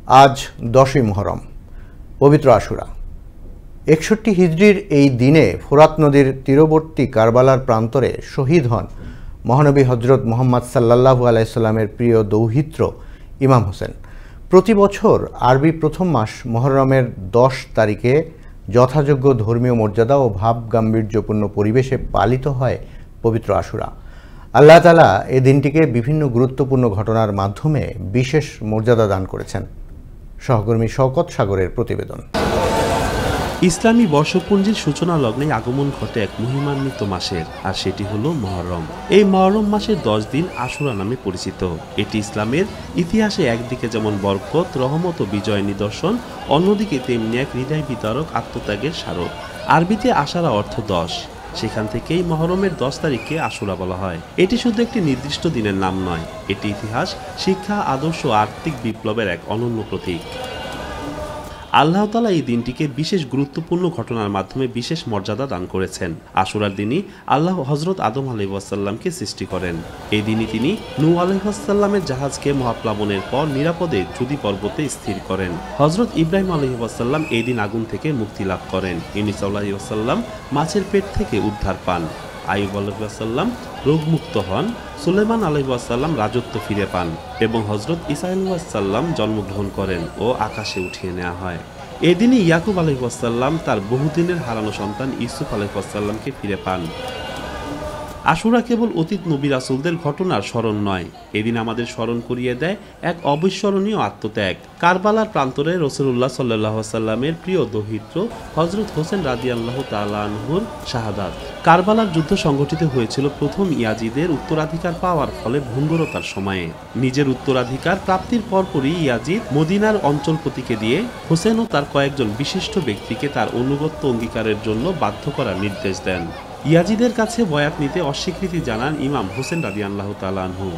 আজ 10ই মুহররম, পবিত্র আশুরা। 61 হিজরির এই দিনে ফোরাত নদীর তীরবর্তী কারবালার প্রান্তরে শহীদ হন মহানবী হজরত মুহাম্মদ সাল্লাল্লাহু আলাইহি সাল্লামের প্রিয় দৌহিত্র ইমাম হোসেন। প্রতি বছর আরবি প্রথম মাস মুহররমের 10 তারিখে যথাযোগ্য ধর্মীয় মর্যাদা ও ভাব গাম্ভীর্যপূর্ণ পরিবেশে পালিত হয় পবিত্র আশুরা। আল্লাহ তাআলা এই দিনটিকে বিভিন্ন গুরুত্বপূর্ণ ঘটনার মাধ্যমে বিশেষ মর্যাদা দান করেছেন। সহকর্মী শওকত সাগরের প্রতিবেদন। ইসলামী বর্ষপঞ্জির সূচনা লগ্নে আগমন ঘটে এক মহিমান্বিত মাসের, আর সেটি হলো মুহররম। এই মুহররম মাসের 10 দিন আশুরা নামে পরিচিত। এটি ইসলামের ইতিহাসে একদিকে যেমন বরকত, রহমত ও বিজয় নিদর্শন, অন্যদিকে তেমনি এক হৃদয় বিতারক আত্মত্যাগের স্মারক। আরবিতে আশারা অর্থ 10, সেখান থেকেই মুহররমের 10 তারিখকে আশুরা বলা হয়। এটি শুধু একটি নির্দিষ্ট দিনের নাম নয়, এটি ইতিহাস, শিক্ষা, আদর্শ ও আর্থিক বিপ্লবের এক অনন্য প্রতীক। আল্লাহ তাআলা এই দিনটিকে বিশেষ গুরুত্বপূর্ণ ঘটনার মাধ্যমে বিশেষ মর্যাদা দান করেছেন। আশুরার দিনই আল্লাহ হজরত আদম আলাইহিসসালামকে সৃষ্টি করেন। এই দিনই তিনি নূহ আলাইহিসসালামের জাহাজকে মহাপ্লাবনের পর নিরাপদে জুদি পর্বতে স্থির করেন। হজরত ইব্রাহিম আলাইহিসসালাম এই দিন আগুন থেকে মুক্তি লাভ করেন। ইউনুস আলাইহিসসালাম মাছের পেট থেকে উদ্ধার পান। আইয়ুব আলাইহিসসালাম রোগমুক্ত হন। সুলাইমান আলাইহিসসালাম রাজত্ব ফিরে পান এবং হজরত ঈসা আলাইহিসসালাম জন্মগ্রহণ করেন ও আকাশে উঠিয়ে নেওয়া হয়। এদিনই ইয়াকুব আলাইহিসসালাম তার বহুদিনের হারানো সন্তান ইউসুফ আলাইহিসসালামকে ফিরে পান। আশুরা কেবল অতীত নবী রাসূলদের ঘটনার স্মরণ নয়, এদিন আমাদের স্মরণ করিয়ে দেয় এক অবিস্মরণীয় আত্মত্যাগ। কারবালার প্রান্তরে রাসূলুল্লাহ সাল্লাল্লাহু আলাইহি ওয়াসাল্লামের প্রিয় দৌহিত্র হযরত হোসেন রাদিয়াল্লাহু তাআলা আনহুর শাহাদাত। কারবালার যুদ্ধ সংগঠিত হয়েছিল প্রথম ইয়াজিদের উত্তরাধিকার পাওয়ার ফলে ভঙ্গুরতার সময়ে। নিজের উত্তরাধিকার প্রাপ্তির পরপরই ইয়াজিদ মদিনার অঞ্চলপতিকে দিয়ে হোসেন ও তার কয়েকজন বিশিষ্ট ব্যক্তিকে তার আনুগত্য অঙ্গীকারের জন্য বাধ্য করার নির্দেশ দেন। ইয়াজিদের কাছে বয়াত নিতে অস্বীকৃতি জানান ইমাম হোসেন রাদিয়াল্লাহু তাআলা আনহু।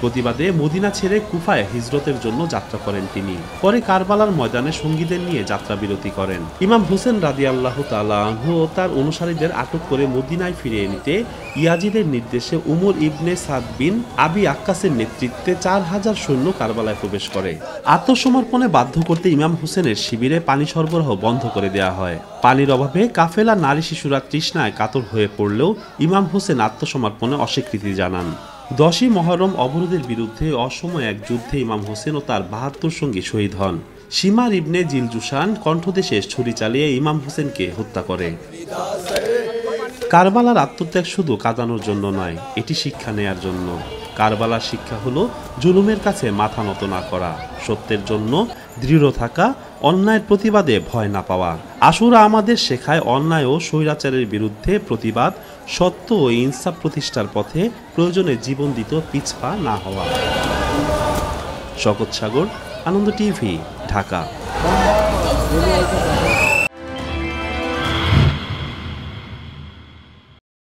প্রতিবাদে মদিনা ছেড়ে কুফায় হিজরতের জন্য যাত্রা করেন তিনি। পরে কারবালার ময়দানে সঙ্গীদের নিয়ে যাত্রা বিরতি করেন। ইমাম হোসেন রাদিয়াল্লাহু তাআলা আনহু ও তার অনুসারীদের আটক করে মদিনায় ফিরিয়ে নিতে ইয়াজিদের নির্দেশে উমর ইবনে সাদ বিন আবি আক্কাসের নেতৃত্বে 4000 সৈন্য কারবালায় প্রবেশ করে। আত্মসমর্পণে বাধ্য করতে ইমাম হোসেনের শিবিরে পানি সরবরাহ বন্ধ করে দেওয়া হয়। পানির অভাবে কাফেলা নারী শিশুরা তৃষ্ণায় কাতর হয়ে পড়লেও ইমাম হোসেন আত্মসমর্পণে অস্বীকৃতি জানান। 10ই মুহররম অবরোধের বিরুদ্ধে অসময় এক যুদ্ধে ইমাম হোসেন ও তার 72 সঙ্গী শহীদ হন। শিমার ইবনে জিলজুশান কণ্ঠদেশে ছুরি চালিয়ে ইমাম হোসেনকে হত্যা করে। কারবালার আত্মত্যাগ শুধু কাঁদানোর জন্য নয়, এটি শিক্ষা নেয়ার জন্য। কারবালার শিক্ষা হলো জুলুমের কাছে মাথা নত না করা, সত্যের জন্য দৃঢ় থাকা, অন্যায়ের প্রতিবাদে ভয় না পাওয়া। আশুরা আমাদের শেখায় অন্যায় ও স্বৈরাচারের বিরুদ্ধে প্রতিবাদ, সত্য ও ইনসাফ প্রতিষ্ঠার পথে প্রয়োজনে জীবন দিতে পিছপা না হওয়া। শওকত সাগর, আনন্দ টিভি, ঢাকা।